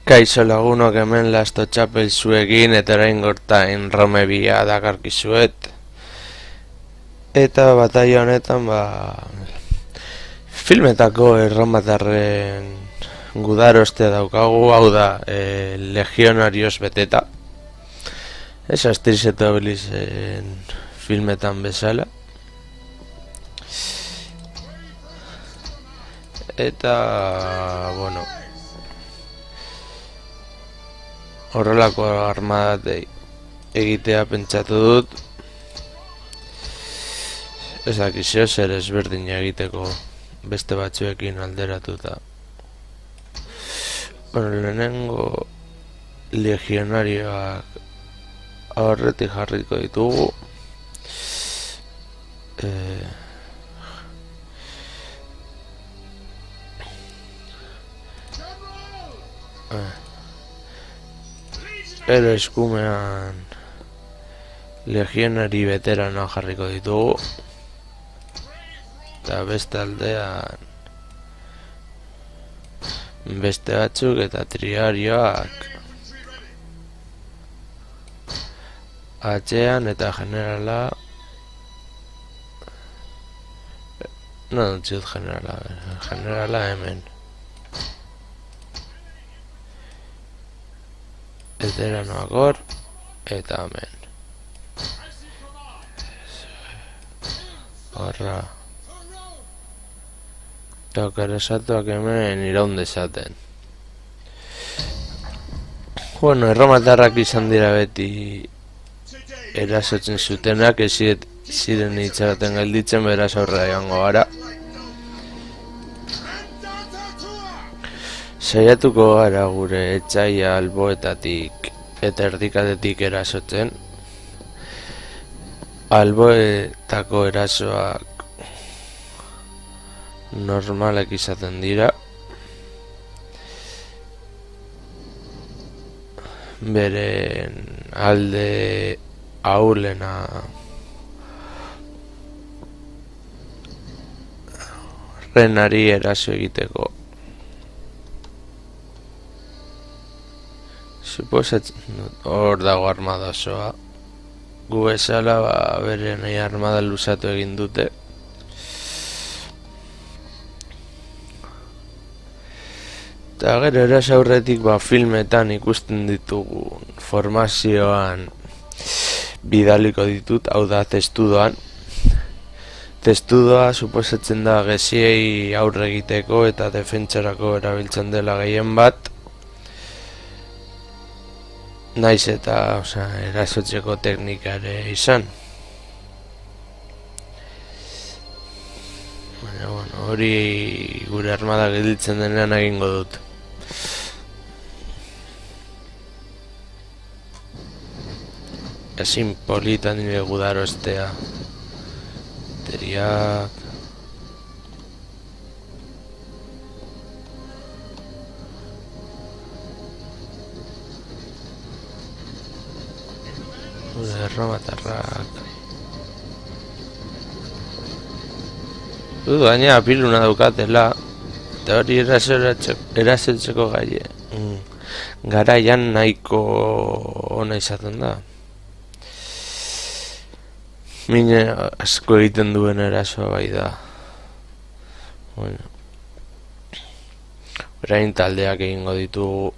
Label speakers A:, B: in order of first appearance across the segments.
A: Kaixo lagunok hemen Lasto Txapel zuekin eta orain gortain Romebia dakarkizuet. Eta bataila honetan filmetako erromatarren gudarostea daukagu, hau da legionarioz beteta. Ez Asterix eta Obelixen filmetan bezala. Eta, bueno, horrelako armada egitea pentsatu dut. Ez dakizio zer ezberdina egiteko beste batzuekin alderatuta. Bueno, lehenengo legionarioak aurretik jarriko ditugu. Ero eskumean legionari veterano jarriko ditugu. Eta beste aldean beste batzuk eta triarioak atzean eta generala no dut generala hemen veteranoak hor eta hemen horra Tokaresatuak hemen iraun dezaten. Bueno, erromatarrak izan dira beti erasotzen zutenak, ez ziren itxaraten gelditzen, beraz aurrera joango gara. Saiatuko gara gure etxaia alboetatik eta erdikatetik erasotzen. Alboetako erasoak normalak izaten dira. Beren alde ahulena renari eraso egiteko. Suposatzen hor dago armada osoa. Gu bezala beren armada luzatu egin dute. Eta gero eraso aurretik filmetan ikusten ditugu formazioan bidaliko ditut, hau da testudoan. Testudoa suposatzen da geziei aurre egiteko eta defentsarako erabiltzen dela gehien bat. Naiz eta erasotzeko teknikare izan. Hori gure armada gelditzen denean egingo dut. Ezin politan nire gudarostea. Teriak gure erromatarrak baina apiluna daukatela eta hori erasotzeko garaian nahiko ona izaten da. Mine asko egiten duen erasoa bai da. Bueno, orain taldeak egingo ditugu.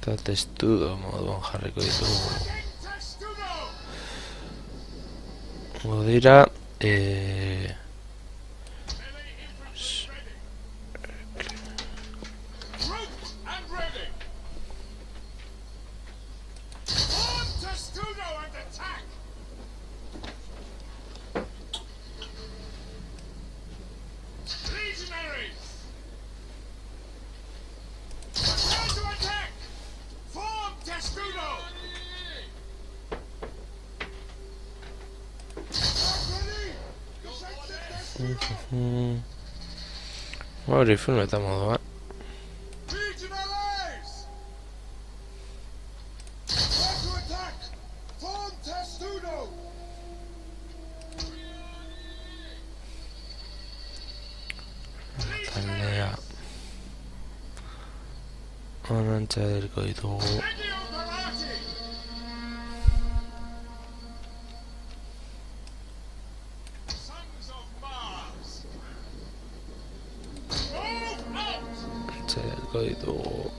A: Eta testudo moduan jarriko ditugu. Dira hori filmeta moduan. Honantza edirko ditugu. Edirko ditugu.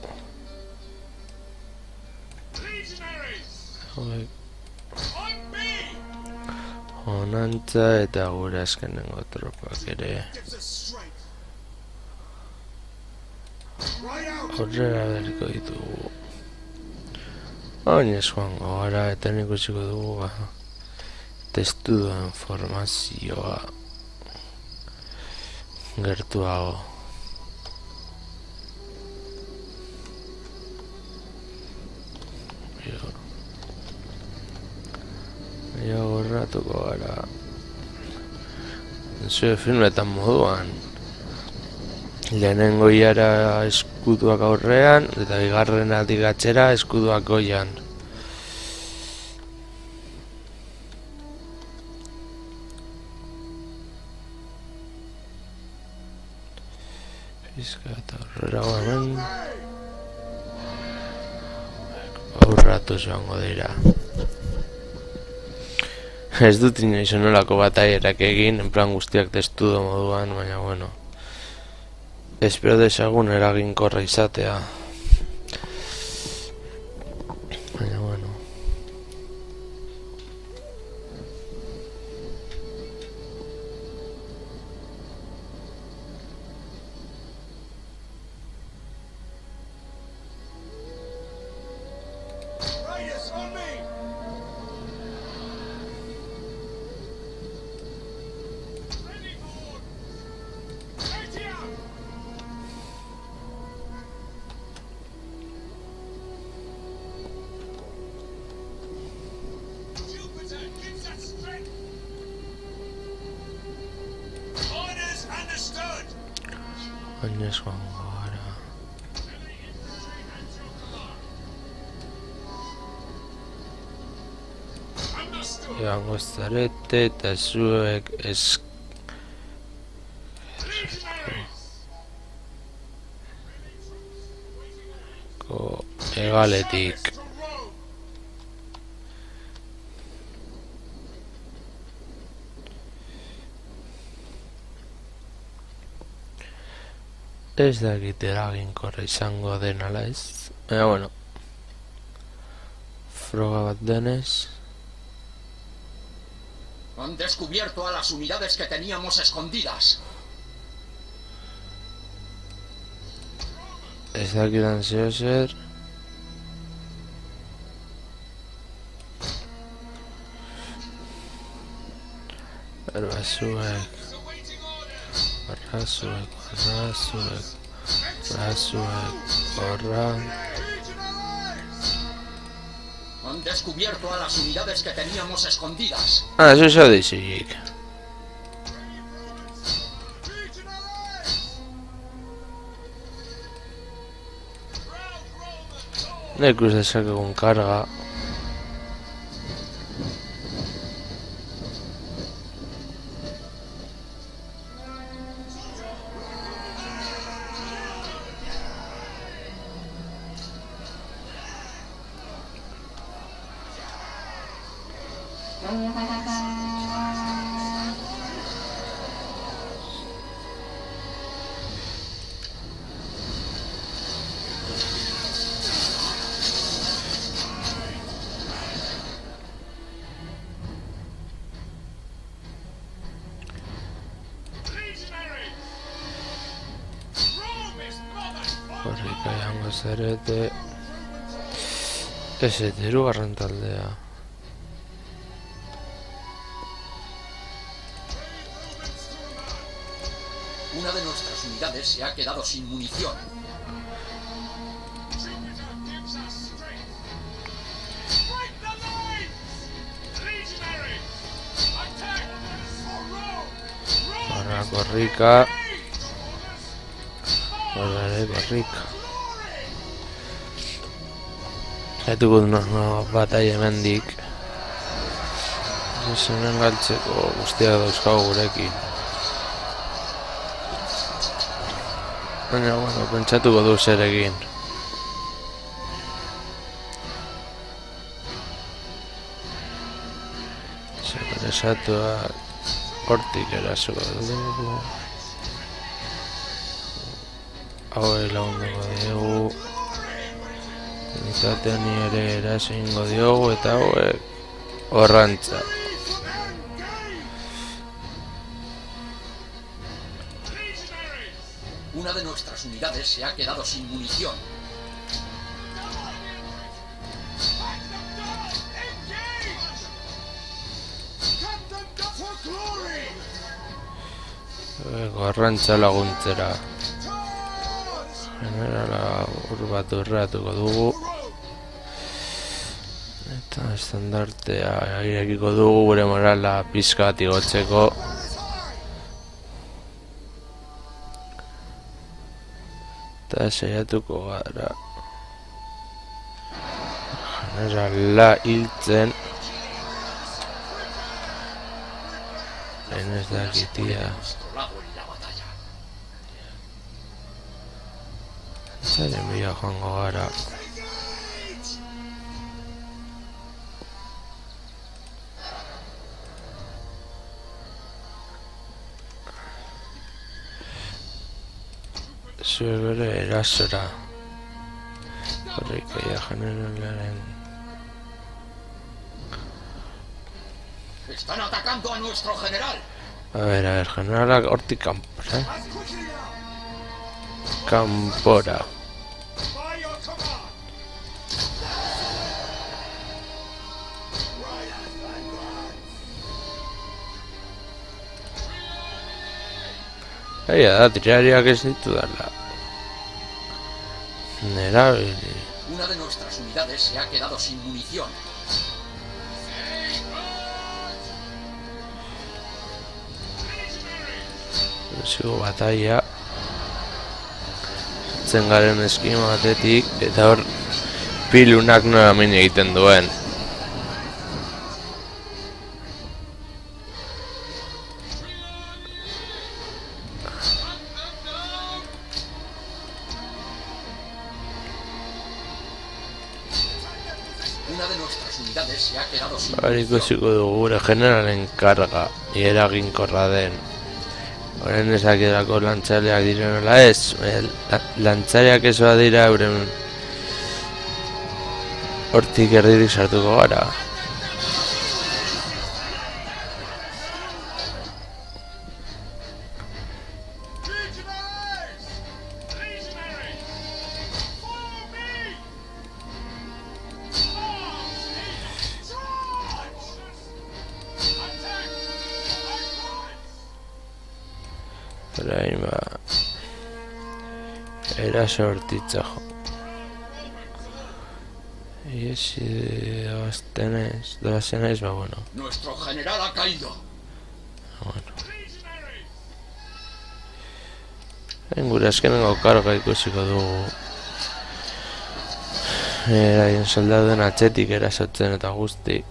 A: Honantza eta gure azkenengo tropak ere. Horrela berriko ditugu. Oinez joango gara eta ikusiko dugu testudoen formazioa gertuago. Gorratuko gara zure filmetan moduan. Lehenengo iara eskuduak aurrean eta bigarren adigatzera eskuduak goian. Pizka eta aurrera hemen aurratu joango dira. Ez dut inoiz onolako bataierak egin, en plan guztiak testudo moduan, baina bueno. Espero dezagun eraginkorra izatea. Baina bueno. Oinez joango gara. Joango zarete eta zuek hegaletik. Ez dakit eraginkorra izango den ala ez. Baina bueno. Froga bat denez.
B: Han descubierto a las unidades que teníamos escondidas.
A: Ez dakidan zeo zer. Barbazuek. Barrazuek.
B: Han descubierto a las unidades que teníamos escondidas.
A: Eso dizik. Ikus dezakegun karga. Horrika jango zarete. Ez hirugarren taldea.
B: Una de nuestras unidades se ha quedado sin munición.
A: Ahora Gorrika. Horrela Gorrika. Etuko duna batai hemendik. Zenen galtzeko guztiak dauzkago gurekin. Baina, bueno, pentsatuko du zer egin. pasatua hortik erasuko dugu. Hauek lagunduko dugu. Unitatean ere eraso ingo diogu eta hauek horrantza.
B: Una de nuestras unidades se ha quedado sin munición.
A: Horrantza laguntzera. Generala urbatu erratuko dugu. Eta estandartea irekiko dugu gure morala pizka bat igotzeko. Eta saiatuko gara generala hiltzen. Hain ez dakitia. Zaren bila joango gara. Zuek bere erasora. Horrik aia generalaren.
B: Están atacando a nuestro general.
A: A ver, generalak hortik kanpora. Kanpora. Egia da, tirariak ez ditu dala. Nerabili.
B: Una de nuestras unidades se ha quedado sin munición.
A: Zigo bataia. Zen garen eskima batetik, eta hor pilunak nola min egiten duen.
B: Una de nuestras unidades se ha quedado sin
A: Hori ikusiko dugu gure generalen karga eraginkorra den. Horren ezakidako lantzaleak direnola ez, lantzaleak ezoa dira euren hortik erdirik sartuko gara. Orain ba eraso hortitza jo. Iesi doazenez, ba bueno.
B: Nuestro general ha caído.
A: Bueno. Gure azkenengo karga ikusiko dugu. Eraien soldaduen atzetik erasotzen eta guzti.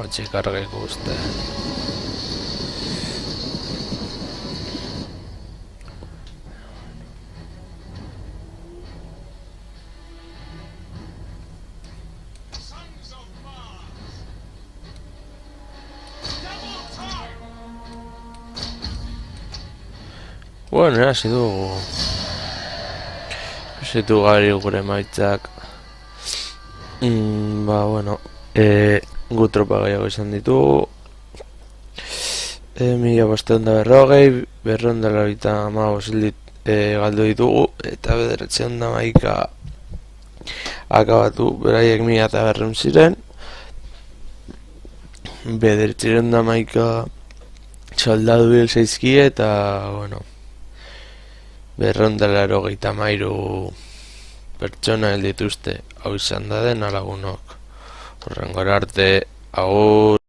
A: Atxe karga ikuste. Bueno, hasi dugu. Hasitu gari gure maitzak. Ba, bueno. Gu tropa gehiago izan ditugu. 1540, 285 galdu ditugu. Eta 911 akabatu. Beraiek 1100 ziren. 911 soldadu hil zaizkie eta, bueno, 283 pertsona hil dituzte. Hau izan da dena lagunok. Horrengora arte, agur.